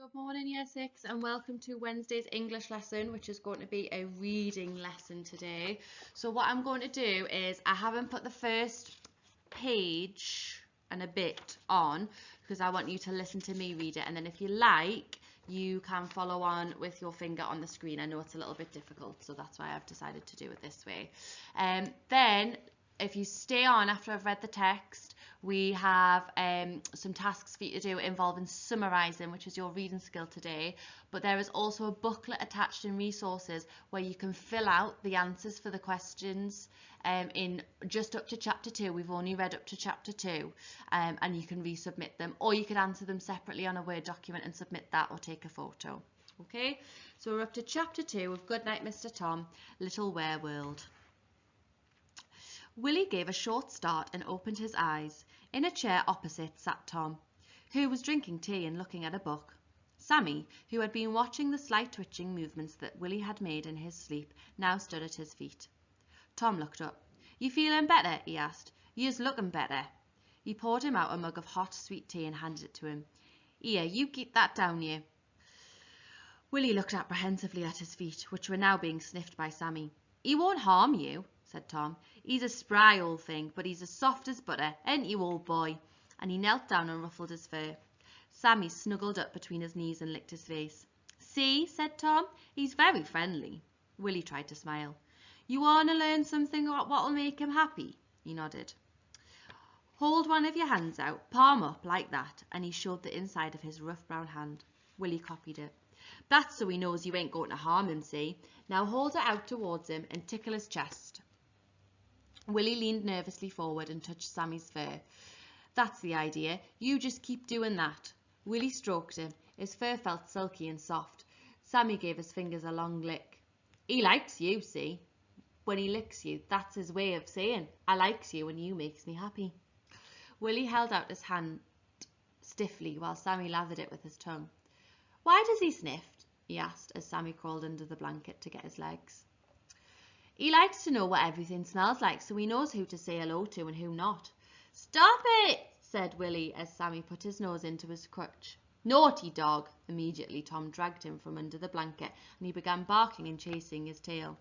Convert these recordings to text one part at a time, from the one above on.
Good morning, Year 6, and welcome to Wednesday's English lesson, which is going to be a reading lesson today. So what I'm going to do is, I haven't put the first page and a bit on, because I want you to listen to me read it, and then if you like, you can follow on with your finger on the screen. I know it's a little bit difficult, so that's why I've decided to do it this way. Then, if you stay on after I've read the text, we have some tasks for you to do involving summarising, which is your reading skill today. But there is also a booklet attached in resources where you can fill out the answers for the questions in just up to chapter 2. We've only read up to chapter 2, and you can resubmit them, or you could answer them separately on a Word document and submit that, or take a photo. Okay, so we're up to chapter 2 of Goodnight Mr. Tom, Little Werewolf. Willie gave a short start and opened his eyes. In a chair opposite sat Tom, who was drinking tea and looking at a book. Sammy, who had been watching the slight twitching movements that Willie had made in his sleep, now stood at his feet. Tom looked up. "You feeling better?" he asked. "You's looking better." He poured him out a mug of hot, sweet tea and handed it to him. "Here, you keep that down you." Willie looked apprehensively at his feet, which were now being sniffed by Sammy. "He won't harm you," said Tom. "He's a spry old thing, but he's as soft as butter, ain't you, old boy?" And he knelt down and ruffled his fur. Sammy snuggled up between his knees and licked his face. "See," said Tom, "he's very friendly." Willie tried to smile. "You want to learn something what'll make him happy?" He nodded. "Hold one of your hands out, palm up, like that," and he showed the inside of his rough brown hand. Willie copied it. "That's so he knows you ain't going to harm him, see? Now hold it out towards him and tickle his chest." Willie leaned nervously forward and touched Sammy's fur. "That's the idea. You just keep doing that." Willie stroked him. His fur felt silky and soft. Sammy gave his fingers a long lick. "He likes you, see? When he licks you, that's his way of saying, 'I likes you and you makes me happy.'" Willie held out his hand stiffly while Sammy lathered it with his tongue. "Why does he sniff?" he asked as Sammy crawled under the blanket to get his legs. "He likes to know what everything smells like, so he knows who to say hello to and who not." "Stop it!" said Willie as Sammy put his nose into his crutch. "Naughty dog!" Immediately Tom dragged him from under the blanket and he began barking and chasing his tail.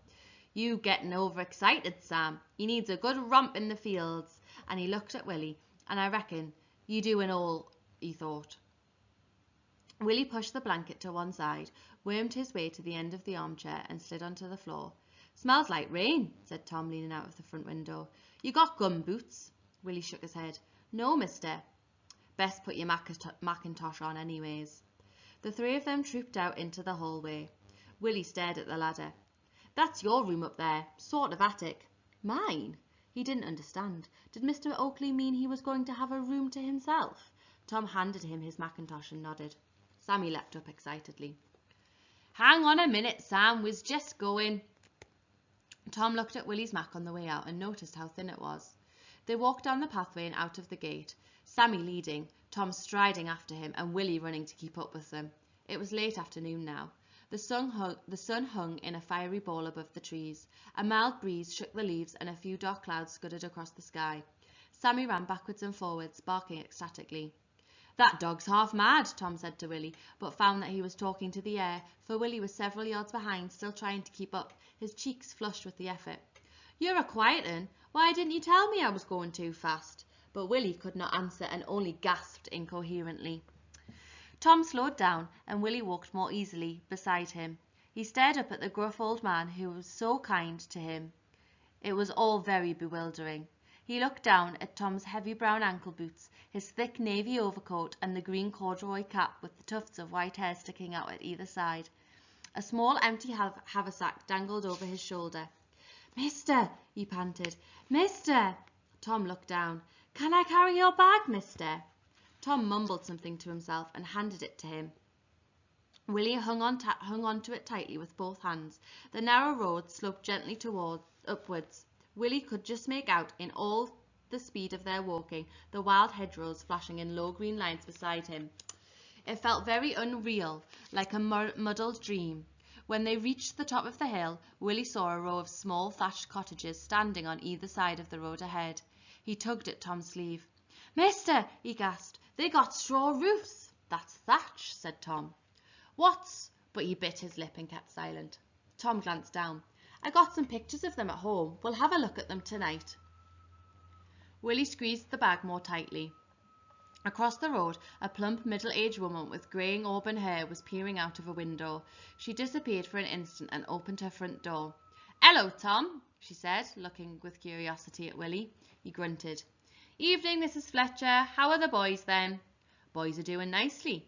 "You getting overexcited, Sam. He needs a good romp in the fields." And he looked at Willie. "And I reckon you do and all," he thought. Willie pushed the blanket to one side, wormed his way to the end of the armchair and slid onto the floor. "Smells like rain," said Tom, leaning out of the front window. "You got gum boots?" Willie shook his head. "No, mister." "Best put your Macintosh on anyways." The three of them trooped out into the hallway. Willie stared at the ladder. "That's your room up there, sort of attic." "Mine?" He didn't understand. Did Mr. Oakley mean he was going to have a room to himself? Tom handed him his Macintosh and nodded. Sammy leapt up excitedly. "Hang on a minute, Sam, we's just going." Tom looked at Willie's Mac on the way out and noticed how thin it was. They walked down the pathway and out of the gate, Sammy leading, Tom striding after him, and Willie running to keep up with them. It was late afternoon now. The sun hung in a fiery ball above the trees. A mild breeze shook the leaves and a few dark clouds scudded across the sky. Sammy ran backwards and forwards, barking ecstatically. "That dog's half mad," Tom said to Willie, but found that he was talking to the air, for Willie was several yards behind, still trying to keep up, his cheeks flushed with the effort. "You're a quiet un. Why didn't you tell me I was going too fast?" But Willie could not answer and only gasped incoherently. Tom slowed down and Willie walked more easily beside him. He stared up at the gruff old man who was so kind to him. It was all very bewildering. He looked down at Tom's heavy brown ankle boots, his thick navy overcoat, and the green corduroy cap with the tufts of white hair sticking out at either side. A small empty haversack dangled over his shoulder. "Mister," he panted. "Mister!" Tom looked down. "Can I carry your bag, mister?" Tom mumbled something to himself and handed it to him. Willie hung on to it tightly with both hands. The narrow road sloped gently upwards. Willie could just make out, in all the speed of their walking, the wild hedgerows flashing in low green lines beside him. It felt very unreal, like a muddled dream. When they reached the top of the hill, Willie saw a row of small thatched cottages standing on either side of the road ahead. He tugged at Tom's sleeve. "Mister," he gasped, "they got straw roofs." "That's thatch," said Tom. What's... But he bit his lip and kept silent. Tom glanced down. I got some pictures of them at home. We'll have a look at them tonight. Willie squeezed the bag more tightly. Across the road, a plump, middle-aged woman with greying auburn hair was peering out of a window. She disappeared for an instant and opened her front door. "Hello, Tom," she said, looking with curiosity at Willie. He grunted. "Evening, Mrs. Fletcher. How are the boys then?" "Boys are doing nicely."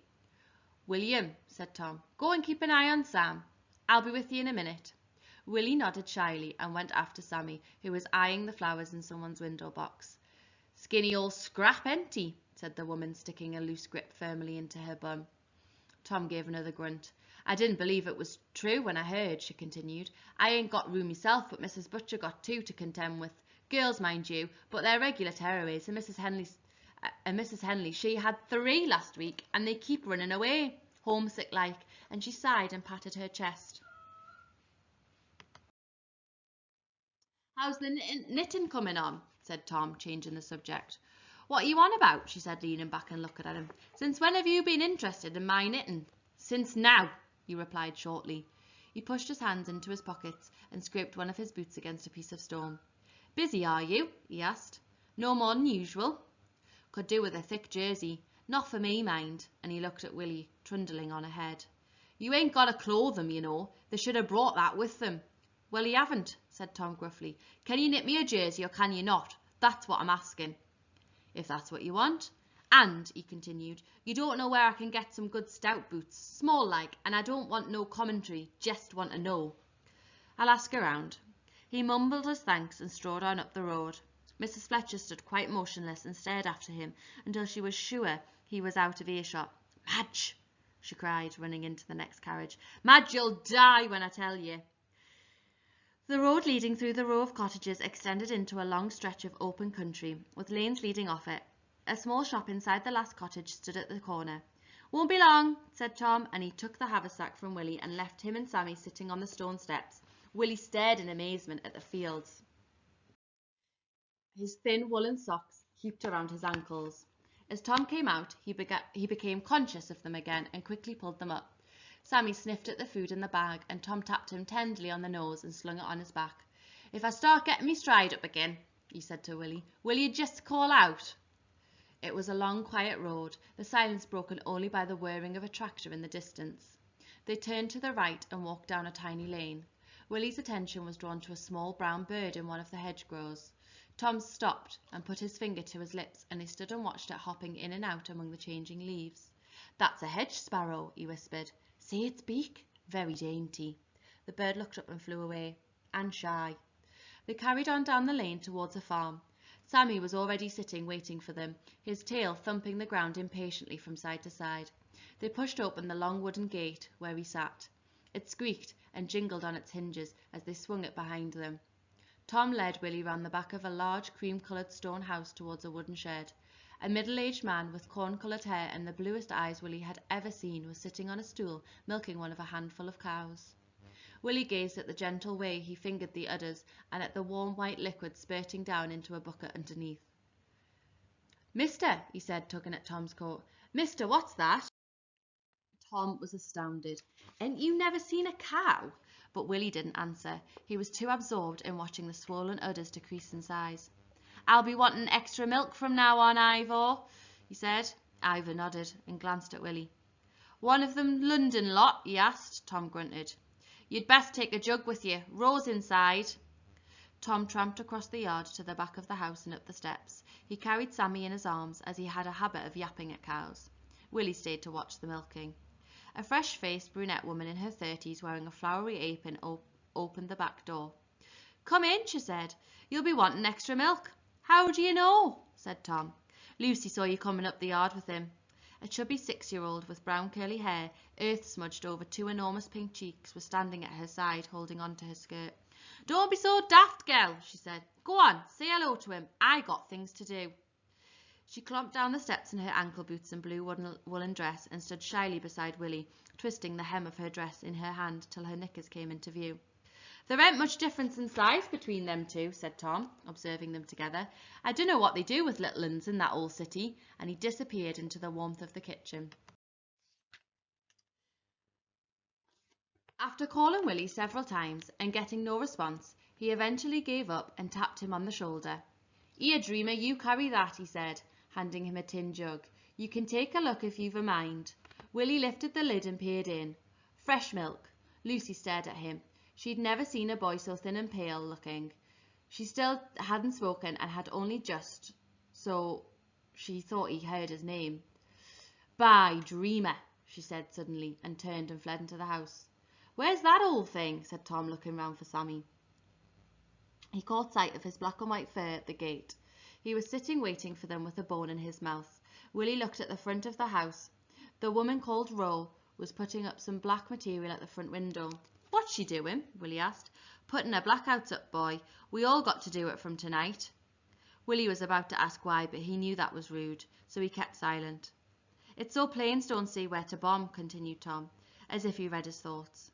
"William," said Tom, "go and keep an eye on Sam. I'll be with you in a minute." Willie nodded shyly and went after Sammy, who was eyeing the flowers in someone's window box. "Skinny old scrap, ain't he?" said the woman, sticking a loose grip firmly into her bum. Tom gave another grunt. "I didn't believe it was true when I heard," she continued. "I ain't got room myself, but Mrs. Butcher got two to contend with. Girls, mind you, but they're regular tearaways, and Mrs. Henley, she had 3 last week, and they keep running away, homesick like," and she sighed and patted her chest. "How's the knitting coming on?" said Tom, changing the subject. "What are you on about?" she said, leaning back and looking at him. "Since when have you been interested in my knitting?" "Since now," he replied shortly. He pushed his hands into his pockets and scraped one of his boots against a piece of stone. "Busy, are you?" he asked. "No more than usual?" "Could do with a thick jersey. Not for me, mind," and he looked at Willie, trundling on ahead. "You ain't got to clothe them, you know. They should have brought that with them." "Well, you haven't," said Tom gruffly. "Can you knit me a jersey or can you not? That's what I'm asking." "If that's what you want. And," he continued, "you don't know where I can get some good stout boots, small like, and I don't want no commentary, just want to know." "I'll ask around." He mumbled his thanks and strode on up the road. Mrs. Fletcher stood quite motionless and stared after him until she was sure he was out of earshot. "Madge!" she cried, running into the next carriage. "Madge, you'll die when I tell you." The road leading through the row of cottages extended into a long stretch of open country, with lanes leading off it. A small shop inside the last cottage stood at the corner. "Won't be long," said Tom, and he took the haversack from Willie and left him and Sammy sitting on the stone steps. Willie stared in amazement at the fields. His thin woolen socks heaped around his ankles. As Tom came out, he became conscious of them again and quickly pulled them up. Sammy sniffed at the food in the bag, and Tom tapped him tenderly on the nose and slung it on his back. "If I start getting me stride up again," he said to Willie, "will you just call out?" It was a long, quiet road, the silence broken only by the whirring of a tractor in the distance. They turned to the right and walked down a tiny lane. Willie's attention was drawn to a small brown bird in one of the hedgerows. Tom stopped and put his finger to his lips, and he stood and watched it hopping in and out among the changing leaves. "That's a hedge sparrow," he whispered. "See its beak? Very dainty." The bird looked up and flew away, and shy. They carried on down the lane towards a farm. Sammy was already sitting waiting for them, his tail thumping the ground impatiently from side to side. They pushed open the long wooden gate where he sat. It squeaked and jingled on its hinges as they swung it behind them. Tom led Willie round the back of a large cream-coloured stone house towards a wooden shed. A middle-aged man with corn-coloured hair and the bluest eyes Willie had ever seen was sitting on a stool, milking one of a handful of cows. Willie gazed at the gentle way he fingered the udders and at the warm white liquid spurting down into a bucket underneath. "Mister," he said, tugging at Tom's coat. "Mister, what's that?" Tom was astounded. "Ain't you never seen a cow?" But Willie didn't answer. He was too absorbed in watching the swollen udders decrease in size. "I'll be wanting extra milk from now on, Ivor," he said. Ivor nodded and glanced at Willie. "One of them London lot?" he asked. Tom grunted. "You'd best take a jug with you. Rose inside." Tom tramped across the yard to the back of the house and up the steps. He carried Sammy in his arms, as he had a habit of yapping at cows. Willie stayed to watch the milking. A fresh-faced brunette woman in her 30s, wearing a flowery apron, opened the back door. "Come in," she said. "You'll be wanting extra milk." "How do you know?" said Tom. "Lucy saw you coming up the yard with him." A chubby 6-year-old with brown curly hair, earth-smudged over 2 enormous pink cheeks, was standing at her side, holding on to her skirt. "Don't be so daft, girl," she said. "Go on, say hello to him. I got things to do." She clomped down the steps in her ankle boots and blue woolen dress and stood shyly beside Willie, twisting the hem of her dress in her hand till her knickers came into view. "There ain't much difference in size between them two," said Tom, observing them together. "I dunno what they do with little uns in that old city," and he disappeared into the warmth of the kitchen. After calling Willie several times and getting no response, he eventually gave up and tapped him on the shoulder. "Here, Dreamer, you carry that," he said, handing him a tin jug. "You can take a look if you've a mind." Willie lifted the lid and peered in. Fresh milk. Lucy stared at him. She'd never seen a boy so thin and pale looking. She still hadn't spoken and had only just, so she thought he heard his name. "By Dreamer," she said suddenly, and turned and fled into the house. "Where's that old thing?" said Tom, looking round for Sammy. He caught sight of his black and white fur at the gate. He was sitting waiting for them with a bone in his mouth. Willie looked at the front of the house. The woman called Ro was putting up some black material at the front window. "What's she doing?" Willie asked. "Putting her blackouts up, boy. We all got to do it from tonight." Willie was about to ask why, but he knew that was rude, so he kept silent. "It's so planes don't see where to bomb," continued Tom, as if he read his thoughts.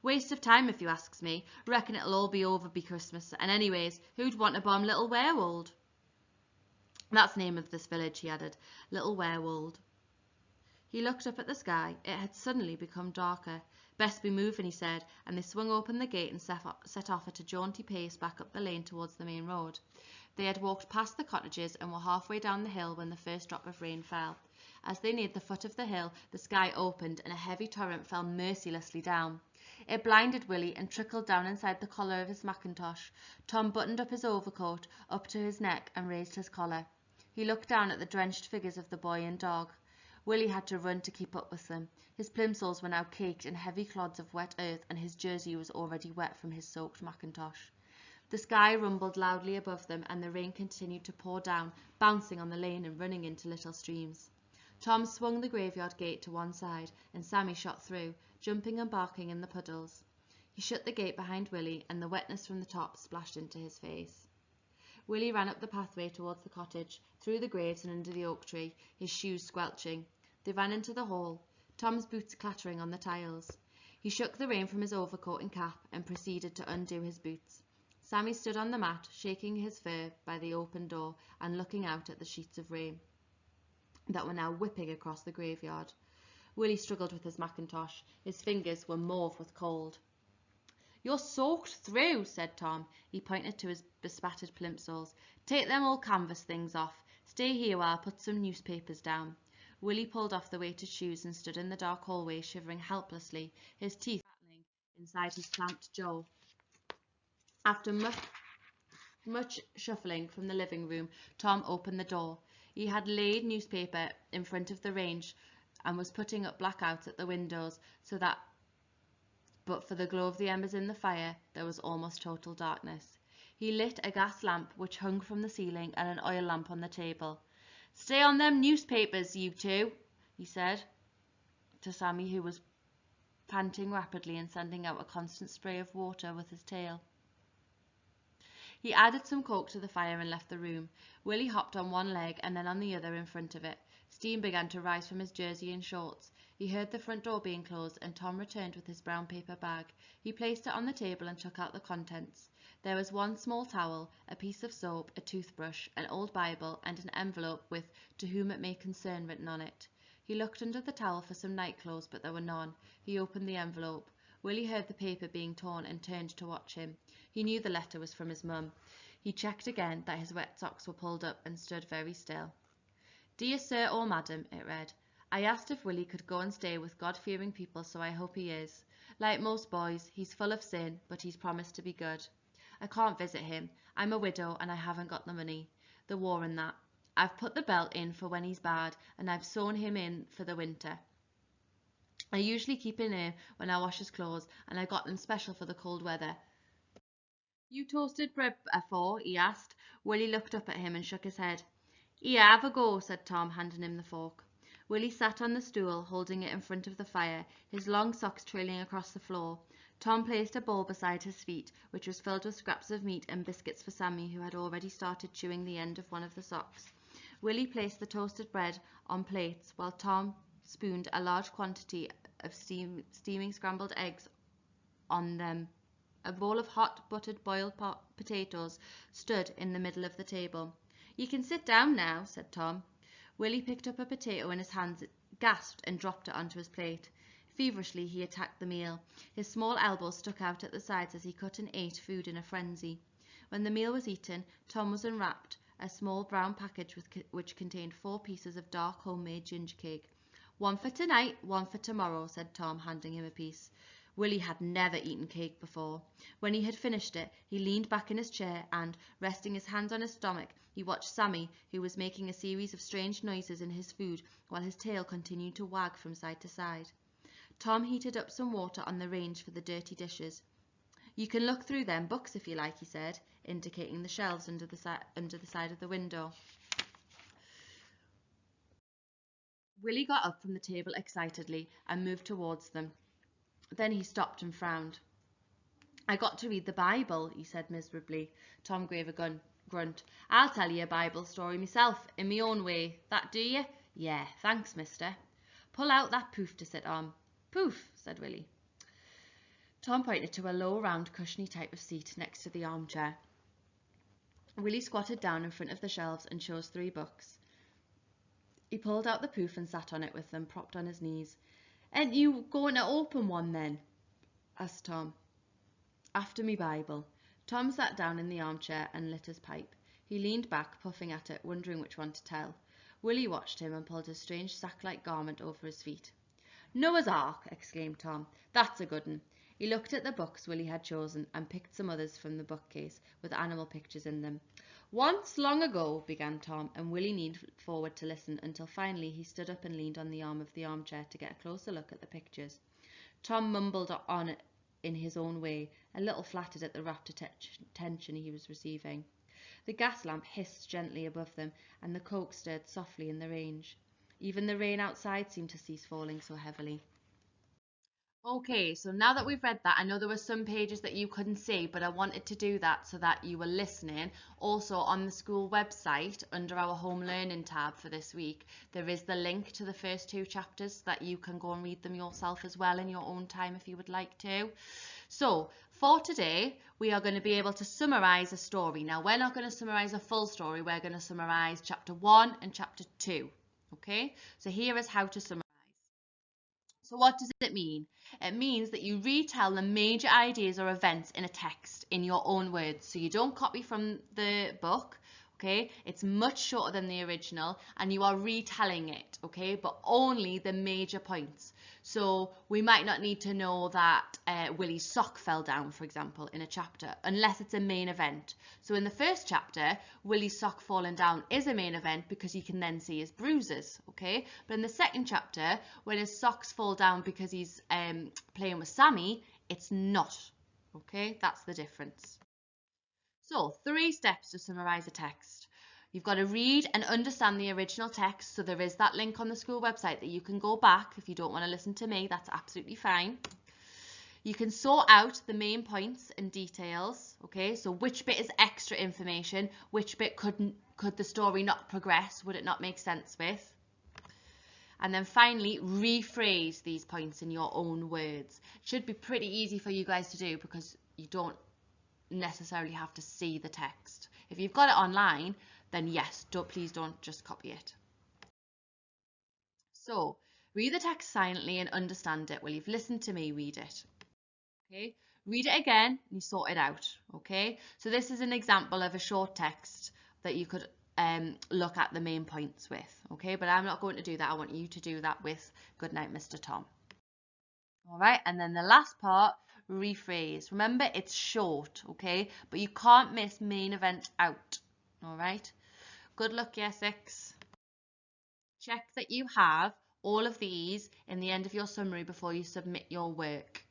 "Waste of time if you asks me. Reckon it'll all be over be Christmas, and anyways, who'd want to bomb Little Werewold?" "That's the name of this village," he added. "Little Werewold." He looked up at the sky. It had suddenly become darker. "Best be moving," he said, and they swung open the gate and set off at a jaunty pace back up the lane towards the main road. They had walked past the cottages and were halfway down the hill when the first drop of rain fell. As they neared the foot of the hill, the sky opened and a heavy torrent fell mercilessly down. It blinded Willie and trickled down inside the collar of his mackintosh. Tom buttoned up his overcoat up to his neck and raised his collar. He looked down at the drenched figures of the boy and dog. Willie had to run to keep up with them. His plimsolls were now caked in heavy clods of wet earth, and his jersey was already wet from his soaked mackintosh. The sky rumbled loudly above them, and the rain continued to pour down, bouncing on the lane and running into little streams. Tom swung the graveyard gate to one side, and Sammy shot through, jumping and barking in the puddles. He shut the gate behind Willie, and the wetness from the top splashed into his face. Willie ran up the pathway towards the cottage, through the graves and under the oak tree, his shoes squelching. They ran into the hall, Tom's boots clattering on the tiles. He shook the rain from his overcoat and cap and proceeded to undo his boots. Sammy stood on the mat, shaking his fur by the open door and looking out at the sheets of rain that were now whipping across the graveyard. Willie struggled with his mackintosh. His fingers were mauve with cold. "You're soaked through," said Tom. He pointed to his bespattered plimsolls. "Take them old canvas things off. Stay here while I put some newspapers down." Willie pulled off the weighted shoes and stood in the dark hallway, shivering helplessly, his teeth rattling inside his clamped jaw. After much shuffling from the living room, Tom opened the door. He had laid newspaper in front of the range and was putting up blackouts at the windows so that, but for the glow of the embers in the fire, there was almost total darkness. He lit a gas lamp which hung from the ceiling and an oil lamp on the table. "Stay on them newspapers, you two," he said to Sammy, who was panting rapidly and sending out a constant spray of water with his tail. He added some coke to the fire and left the room. Willie hopped on one leg and then on the other in front of it. Steam began to rise from his jersey and shorts. He heard the front door being closed, and Tom returned with his brown paper bag. He placed it on the table and took out the contents. There was one small towel, a piece of soap, a toothbrush, an old Bible, and an envelope with "To whom it may concern" written on it. He looked under the towel for some nightclothes, but there were none. He opened the envelope. Willie heard the paper being torn and turned to watch him. He knew the letter was from his mum. He checked again that his wet socks were pulled up and stood very still. "Dear Sir or Madam," it read. "I asked if Willie could go and stay with God-fearing people, so I hope he is. Like most boys, he's full of sin, but he's promised to be good. I can't visit him. I'm a widow and I haven't got the money. The war and that. I've put the belt in for when he's bad, and I've sewn him in for the winter. I usually keep him in when I wash his clothes, and I got them special for the cold weather." "You toasted bread afore?" he asked. Willie looked up at him and shook his head. "Here, have a go," said Tom, handing him the fork. Willie sat on the stool, holding it in front of the fire, his long socks trailing across the floor. Tom placed a bowl beside his feet, which was filled with scraps of meat and biscuits for Sammy, who had already started chewing the end of one of the socks. Willie placed the toasted bread on plates, while Tom spooned a large quantity of steaming scrambled eggs on them. A bowl of hot, buttered boiled potatoes stood in the middle of the table. "You can sit down now," said Tom. Willie picked up a potato in his hands, gasped, and dropped it onto his plate. Feverishly he attacked the meal. His small elbows stuck out at the sides as he cut and ate food in a frenzy. When the meal was eaten, Tom was unwrapped a small brown package which contained 4 pieces of dark homemade ginger cake. "One for tonight, one for tomorrow," said Tom, handing him a piece. Willie had never eaten cake before. When he had finished it, he leaned back in his chair and, resting his hands on his stomach, he watched Sammy, who was making a series of strange noises in his food while his tail continued to wag from side to side. Tom heated up some water on the range for the dirty dishes. "You can look through them books if you like," he said, indicating the shelves under the side of the window. Willie got up from the table excitedly and moved towards them. Then he stopped and frowned. "I got to read the Bible," he said miserably. Tom gave a grunt. "I'll tell you a Bible story myself, in my own way. That do you?" "Yeah, thanks, mister." "Pull out that poof to sit on." "Poof," said Willie. Tom pointed to a low, round, cushiony type of seat next to the armchair. Willie squatted down in front of the shelves and chose 3 books. He pulled out the poof and sat on it with them propped on his knees. "Ain't you going to open one then?" asked Tom. "After me Bible." Tom sat down in the armchair and lit his pipe. He leaned back, puffing at it, wondering which one to tell. Willie watched him and pulled his strange sack-like garment over his feet. "Noah's Ark!" exclaimed Tom. "That's a good 'un." He looked at the books Willie had chosen and picked some others from the bookcase with animal pictures in them. "Once long ago," began Tom, and Willie leaned forward to listen until finally he stood up and leaned on the arm of the armchair to get a closer look at the pictures. Tom mumbled on in his own way, a little flattered at the rapt attention he was receiving. The gas lamp hissed gently above them, and the coke stirred softly in the range. Even the rain outside seemed to cease falling so heavily. Okay, so now that we've read that, I know there were some pages that you couldn't see, but I wanted to do that so that you were listening. Also, on the school website, under our home learning tab for this week, there is the link to the first 2 chapters so that you can go and read them yourself as well in your own time if you would like to. So, for today, we are going to be able to summarise a story. Now, we're not going to summarise a full story, we're going to summarise chapter 1 and chapter 2. Okay, so here is how to summarise. So what does it mean? It means that you retell the major ideas or events in a text in your own words. So you don't copy from the book, okay? It's much shorter than the original and you are retelling it, okay? But only the major points. So we might not need to know that Willie's sock fell down, for example, in a chapter, unless it's a main event. So in the first chapter, Willie's sock falling down is a main event because you can then see his bruises, okay? But in the second chapter, when his socks fall down because he's playing with Sammy, it's not, okay? That's the difference. So 3 steps to summarize a text. You've got to read and understand the original text, so there is that link on the school website that you can go back if you don't want to listen to me, that's absolutely fine. You can sort out the main points and details, okay? So which bit is extra information, which bit could the story not progress, would it not make sense with? And then finally, rephrase these points in your own words. It should be pretty easy for you guys to do because you don't necessarily have to see the text. If you've got it online, then yes, please don't just copy it. So, read the text silently and understand it. Well, you've listened to me read it. Okay, read it again and you sort it out. Okay, so this is an example of a short text that you could look at the main points with. Okay, but I'm not going to do that. I want you to do that with Goodnight, Mr. Tom. All right, and then the last part, rephrase. Remember, it's short, okay, but you can't miss main event out. All right, good luck, year 6. Check that you have all of these in the end of your summary before you submit your work.